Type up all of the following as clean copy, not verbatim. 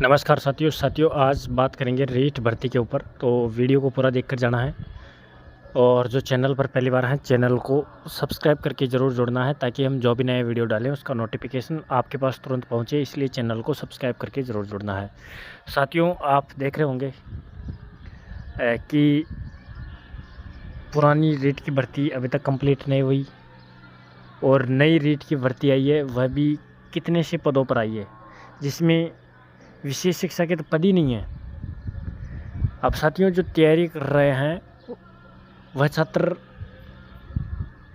नमस्कार साथियों आज बात करेंगे रीट भर्ती के ऊपर। तो वीडियो को पूरा देखकर जाना है और जो चैनल पर पहली बार हैं चैनल को सब्सक्राइब करके ज़रूर जुड़ना है ताकि हम जो भी नए वीडियो डालें उसका नोटिफिकेशन आपके पास तुरंत पहुंचे, इसलिए चैनल को सब्सक्राइब करके ज़रूर जुड़ना है। साथियों, आप देख रहे होंगे कि पुरानी रीट की भर्ती अभी तक कंप्लीट नहीं हुई और नई रीट की भर्ती आई है, वह भी कितने से पदों पर आई है जिसमें विशेष शिक्षा के तो पद ही नहीं है। अब साथियों, जो तैयारी कर रहे हैं वह छात्र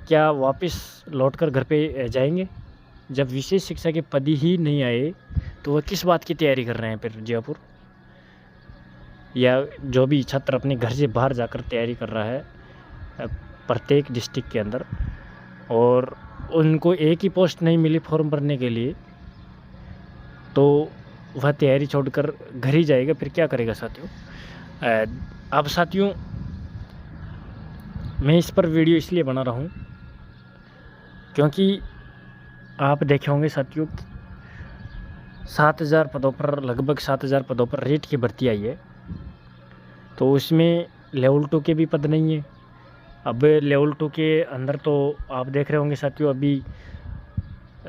क्या वापस लौटकर घर पे जाएंगे? जब विशेष शिक्षा के पद ही नहीं आए तो वह किस बात की तैयारी कर रहे हैं फिर जयपुर, या जो भी छात्र अपने घर से बाहर जाकर तैयारी कर रहा है प्रत्येक डिस्ट्रिक्ट के अंदर, और उनको एक ही पोस्ट नहीं मिली फॉर्म भरने के लिए, तो वह तैयारी छोड़कर घर ही जाएगा, फिर क्या करेगा साथियों? अब साथियों, मैं इस पर वीडियो इसलिए बना रहा हूँ क्योंकि आप देखे होंगे साथियों 7,000 पदों पर, लगभग 7,000 पदों पर रीट की भर्ती आई है। तो उसमें लेवल 2 के भी पद नहीं है। अब लेवल 2 के अंदर तो आप देख रहे होंगे साथियों, अभी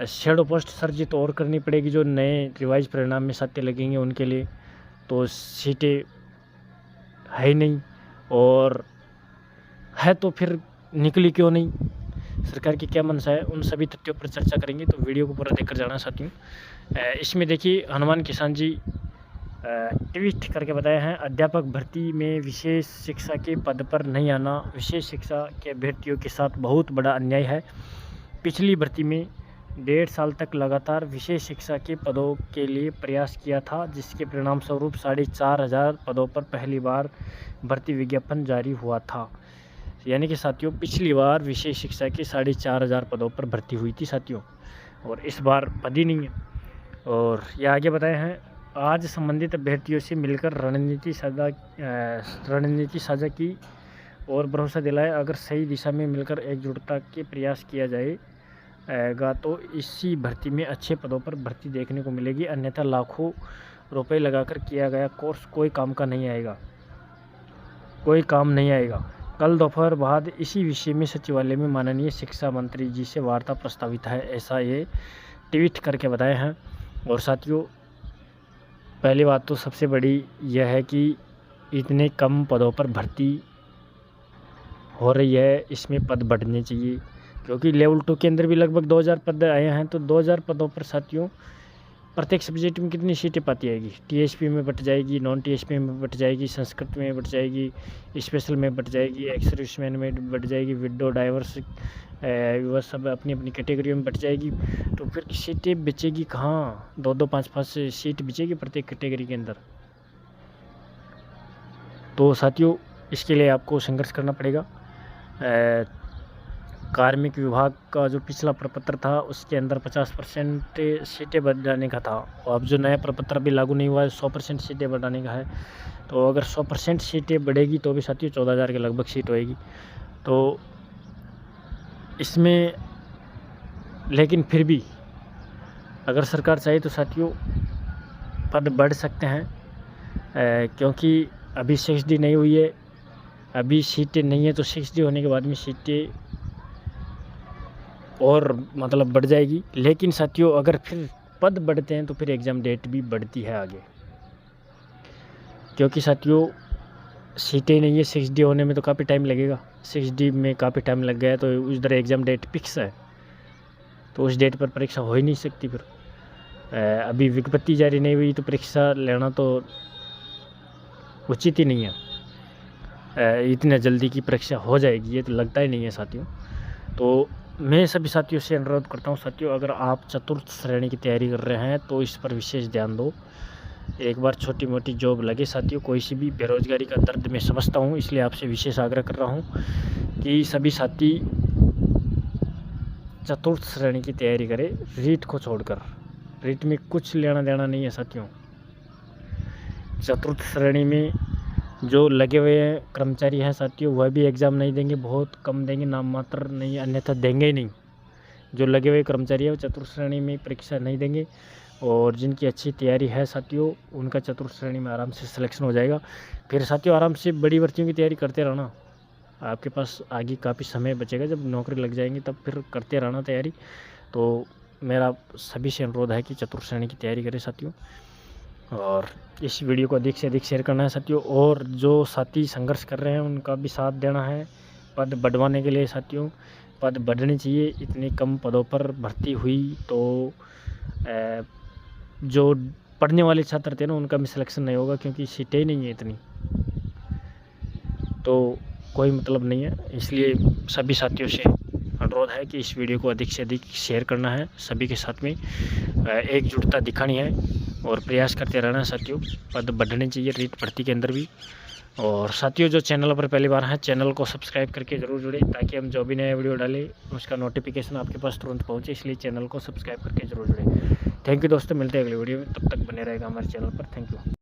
शेडो पोस्ट सर्जित और करनी पड़ेगी जो नए रिवाइज परिणाम में साथी लगेंगे उनके लिए। तो सीटें है ही नहीं, और है तो फिर निकली क्यों नहीं, सरकार की क्या मंशा है, उन सभी तथ्यों पर चर्चा करेंगे। तो वीडियो को पूरा देखकर जाना साथियों। इसमें देखिए, हनुमान किसान जी ट्वीट करके बताए हैं, अध्यापक भर्ती में विशेष शिक्षा के पद पर नहीं आना विशेष शिक्षा के अभ्यर्थियों के साथ बहुत बड़ा अन्याय है। पिछली भर्ती में 1.5 साल तक लगातार विशेष शिक्षा के पदों के लिए प्रयास किया था, जिसके परिणाम स्वरूप 4,500 पदों पर पहली बार भर्ती विज्ञापन जारी हुआ था। यानी कि साथियों, पिछली बार विशेष शिक्षा के 4,500 पदों पर भर्ती हुई थी साथियों, और इस बार पद ही नहीं है। और ये आगे बताए हैं, आज संबंधित अभ्यर्थियों से मिलकर रणनीति साझा की और भरोसा दिलाया, अगर सही दिशा में मिलकर एकजुटता के प्रयास किया जाएगा तो इसी भर्ती में अच्छे पदों पर भर्ती देखने को मिलेगी, अन्यथा लाखों रुपए लगाकर किया गया कोर्स कोई काम का नहीं आएगा, कोई काम नहीं आएगा। कल दोपहर बाद इसी विषय में सचिवालय में माननीय शिक्षा मंत्री जी से वार्ता प्रस्तावित है, ऐसा ये ट्वीट करके बताए हैं। और साथियों, पहली बात तो सबसे बड़ी यह है कि इतने कम पदों पर भर्ती हो रही है, इसमें पद बढ़ने चाहिए, क्योंकि लेवल 2 के अंदर भी लगभग 2,000 पद आए हैं। तो 2,000 पदों पर साथियों प्रत्येक सब्जेक्ट में कितनी सीटें पाती आएगी? टीएचपी में बट जाएगी, नॉन टीएचपी में बट जाएगी, संस्कृत में बट जाएगी, स्पेशल में बट जाएगी, एक्स सर्विसमैन में बट जाएगी, विडो डाइवर्स, वह सब अपनी अपनी कैटेगरी में बट जाएगी। तो फिर सीटें बचेगी कहाँ? 2-2, 5-5 सीट बचेगी प्रत्येक कैटेगरी के अंदर। तो साथियों, इसके लिए आपको संघर्ष करना पड़ेगा। कार्मिक विभाग का जो पिछला प्रपत्र था उसके अंदर 50% सीटें बढ़ाने का था, और अब जो नया प्रपत्र अभी लागू नहीं हुआ है 100% सीटें बढ़ाने का है। तो अगर 100% सीटें बढ़ेगी तो भी साथियों 14,000 के लगभग सीट होएगी। तो इसमें लेकिन फिर भी अगर सरकार चाहे तो साथियों पद बढ़ सकते हैं, क्योंकि अभी 6D नहीं हुई है, अभी सीटें नहीं है, तो 6D होने के बाद में सीटें और मतलब बढ़ जाएगी। लेकिन साथियों, अगर फिर पद बढ़ते हैं तो फिर एग्ज़ाम डेट भी बढ़ती है आगे, क्योंकि साथियों सीटें नहीं है, 6D होने में तो काफ़ी टाइम लगेगा। 6D में काफ़ी टाइम लग गया तो उधर एग्ज़ाम डेट फिक्स है, तो उस डेट पर परीक्षा हो ही नहीं सकती। फिर अभी विज्ञप्ति जारी नहीं हुई तो परीक्षा लेना तो उचित ही नहीं है। इतना जल्दी की परीक्षा हो जाएगी ये तो लगता ही नहीं है साथियों। तो मैं सभी साथियों से अनुरोध करता हूं साथियों, अगर आप चतुर्थ श्रेणी की तैयारी कर रहे हैं तो इस पर विशेष ध्यान दो। एक बार छोटी मोटी जॉब लगे साथियों, कोई सी भी, बेरोजगारी का दर्द मैं समझता हूं, इसलिए आपसे विशेष आग्रह कर रहा हूं कि सभी साथी चतुर्थ श्रेणी की तैयारी करें, रीट को छोड़कर। रीट में कुछ लेना देना नहीं है साथियों। चतुर्थ श्रेणी में जो लगे हुए कर्मचारी हैं साथियों, वह भी एग्ज़ाम नहीं देंगे, बहुत कम देंगे, नाम मात्र नहीं, अन्यथा देंगे ही नहीं। जो लगे हुए कर्मचारी है वो चतुर्थ श्रेणी में परीक्षा नहीं देंगे, और जिनकी अच्छी तैयारी है साथियों, उनका चतुर्थ श्रेणी में आराम से सिलेक्शन हो जाएगा। फिर साथियों आराम से बड़ी भर्तियों की तैयारी करते रहना, आपके पास आगे काफ़ी समय बचेगा, जब नौकरी लग जाएंगी तब फिर करते रहना तैयारी। तो मेरा सभी से अनुरोध है कि चतुर्थ श्रेणी की तैयारी करें साथियों, और इस वीडियो को अधिक से अधिक शेयर करना है साथियों। और जो साथी संघर्ष कर रहे हैं उनका भी साथ देना है पद बढ़वाने के लिए साथियों। पद बढ़ने चाहिए, इतने कम पदों पर भर्ती हुई तो जो पढ़ने वाले छात्र थे ना उनका भी सिलेक्शन नहीं होगा, क्योंकि सीटें ही नहीं है इतनी, तो कोई मतलब नहीं है। इसलिए सभी साथियों से अनुरोध है कि इस वीडियो को अधिक से अधिक शेयर करना है, सभी के साथ में एकजुटता दिखानी है और प्रयास करते रहना है साथियों। पद बढ़ने चाहिए रीट भर्ती के अंदर भी। और साथियों जो चैनल पर पहली बार हैं, चैनल को सब्सक्राइब करके ज़रूर जुड़े, ताकि हम जो भी नया वीडियो डालें उसका नोटिफिकेशन आपके पास तुरंत पहुंचे। इसलिए चैनल को सब्सक्राइब करके ज़रूर जुड़े। थैंक यू दोस्तों, मिलते हैं अगले वीडियो में, तब तक बने रहेगा हमारे चैनल पर। Thank you.